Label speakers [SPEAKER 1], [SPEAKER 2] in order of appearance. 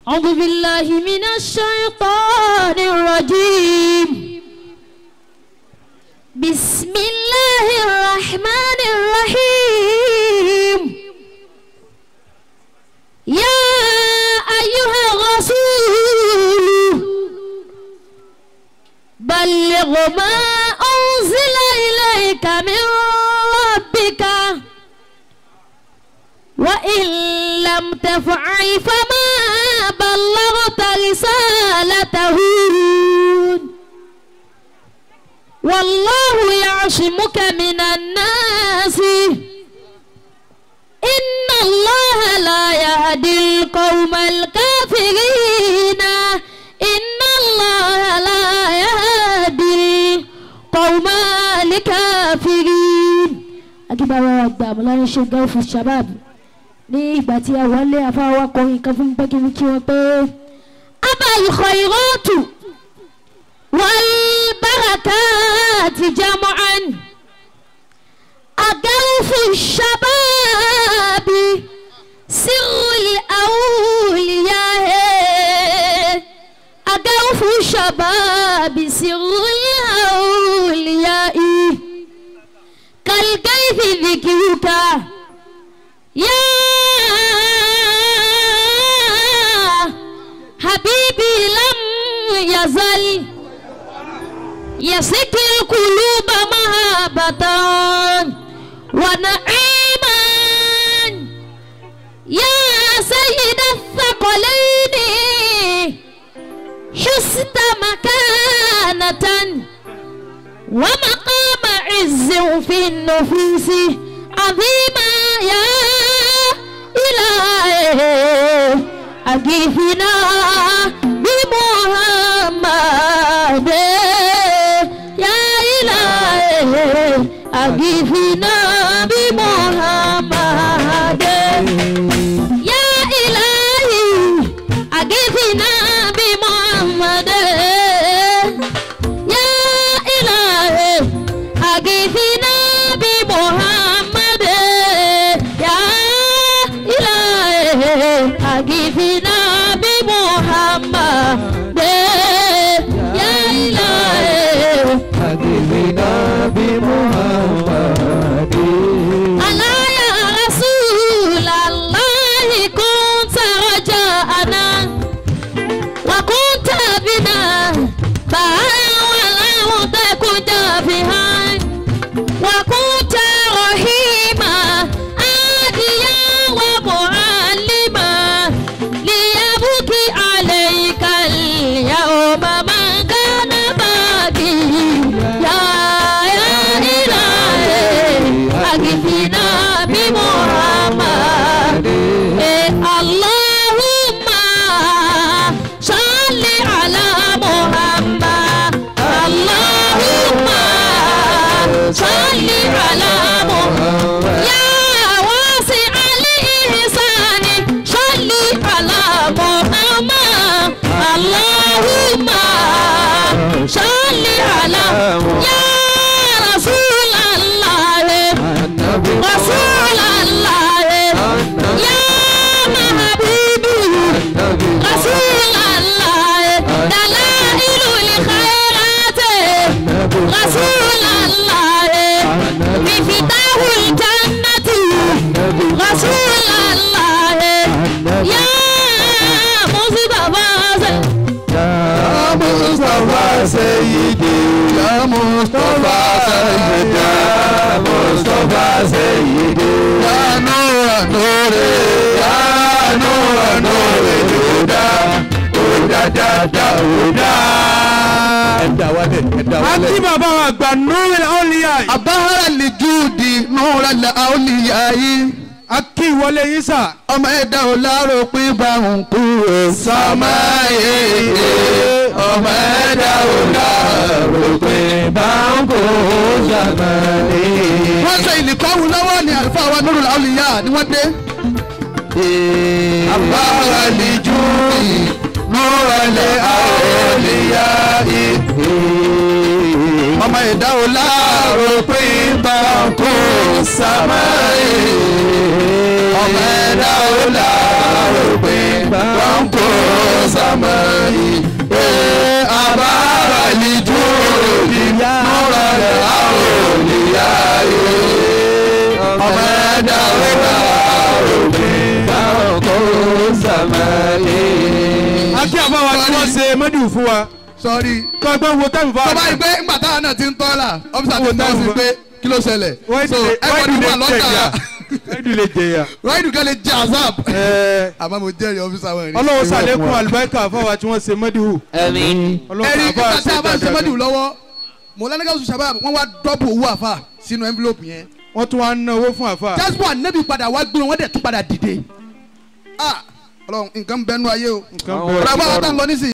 [SPEAKER 1] أعوذ بالله من الشيطان الرجيم. بسم الله الرحمن الرحيم. يا أيها الرسول بلغ ما أنزل إليك من ربك وإن لم تفعل فما بلغت رسالته والله يعصمك من الناس إن الله لا يهدي القوم الكافرين إن الله لا يهدي القوم الكافرين. akíbára àgbà mọ́láyé ṣe gáúfù shabab ní ìgbà tí a wà lé àfáwà kọrin kan fún pẹ́kí kí wọ́n pé abal khairatu wal barakati jam'an agaufu shababi sirri awliya agaufu shababi sirri awliya كالكيف ذكرك يا حبيبي لم يزل يسقي القلوب محبة ونعيما يا سيد الثقلين حسن مكانة ومقام عز في النفوس عظيما يا إلهي أغثنا بمحمد يا إلهي أغثنا بمحمد يا إلهي أغثنا بمحمد أغثنا بمحمد يا إلهي أغثنا بمحمد يا إلهي
[SPEAKER 2] أغثنا بمحمد
[SPEAKER 1] ألا يا رسول الله كنت رجاءنا وكنت بنا ولم تكن دافعا وكنت رحيما هاديا ومعلما ليبكي عليك اليوم من كان باكي يا إلهي أغثنا بمحمد اللهم صل على محمد اللهم صل على محمد يا واسع الإحسان صل على محمد اللهم صل على يا رسول الله رسول الله يا حبيبي رسول الله دلائل الخيرات رسول الله مفتاح الجنة رسول الله يا مصطفى
[SPEAKER 2] سيدي يا مصطفى سيدي يا مصطفى سيدي يا نور نوري يا نور نوري جودا جودا جودا جودا
[SPEAKER 3] àti bàbá wa gba Nurul Awliya
[SPEAKER 2] abahara lijudi Nurul Awliya
[SPEAKER 3] akí ìwọlé yín sà
[SPEAKER 2] ọmọ ẹ̀dá ò lárò pín bá ń kú o sọmọ èdè ọmọ ẹ̀dá ò lárò pín bá ń kú o sọmọ èdè. wọ́n sọ ìlìkọ́wù lọ́wọ́ ní àlùfáà wa Nurul Awliya ni wọ́n dé. abahara lijudi Nurul Awliya ọmọ ẹ̀dá ò lárò pín bá ń kú o sọmọ èdè. ọmọ ẹ̀dá ò lárò pín bá ń kú o السماء أبار لجود نور الأولياء وما دعونا فوق السماء.
[SPEAKER 3] akí àbáwá tí wọ́n ṣe mẹ́díù fún wa.
[SPEAKER 2] sọ́ọ́rí.
[SPEAKER 3] kọ́gbọ́n wo táìmù fún wa.
[SPEAKER 2] tọ́ba yìí pé ńgbà táwọn náà ti ń tọ́ la ọ́fíìsà ti ń tọ́ sí pé kí ló ṣẹlẹ̀.
[SPEAKER 3] wáìdù lè jẹyà.
[SPEAKER 2] wáìdù kan lè jẹ azab. àmọ́ mo jẹ́rìí ọ́fíìsà wọn rí.
[SPEAKER 3] ọlọ́wọ́ sàlékún àlùbáríkà fáwa tí wọ́n ṣe mẹ́díù.
[SPEAKER 4] àmín.
[SPEAKER 2] ẹ̀rí nígbà tí a bá ṣe mẹ́díù lọ́wọ́ mọ̀lẹ́nìkan sùn sábà wọ́n wá dọ́bù owó àfà sínú envelope yẹn.
[SPEAKER 3] wọ́n tún wá ń ná owó fún àfà.
[SPEAKER 2] jásùpọ̀ ànábì padà wá gbé wọn dẹ̀ tún padà dìde. ọlọ́run nǹkan bẹ́ẹ̀ nú ayé o.
[SPEAKER 3] nǹkan bẹ́ẹ̀.
[SPEAKER 2] ọ̀rọ̀ àbáwọ̀ tá ń lọ nísìnyí.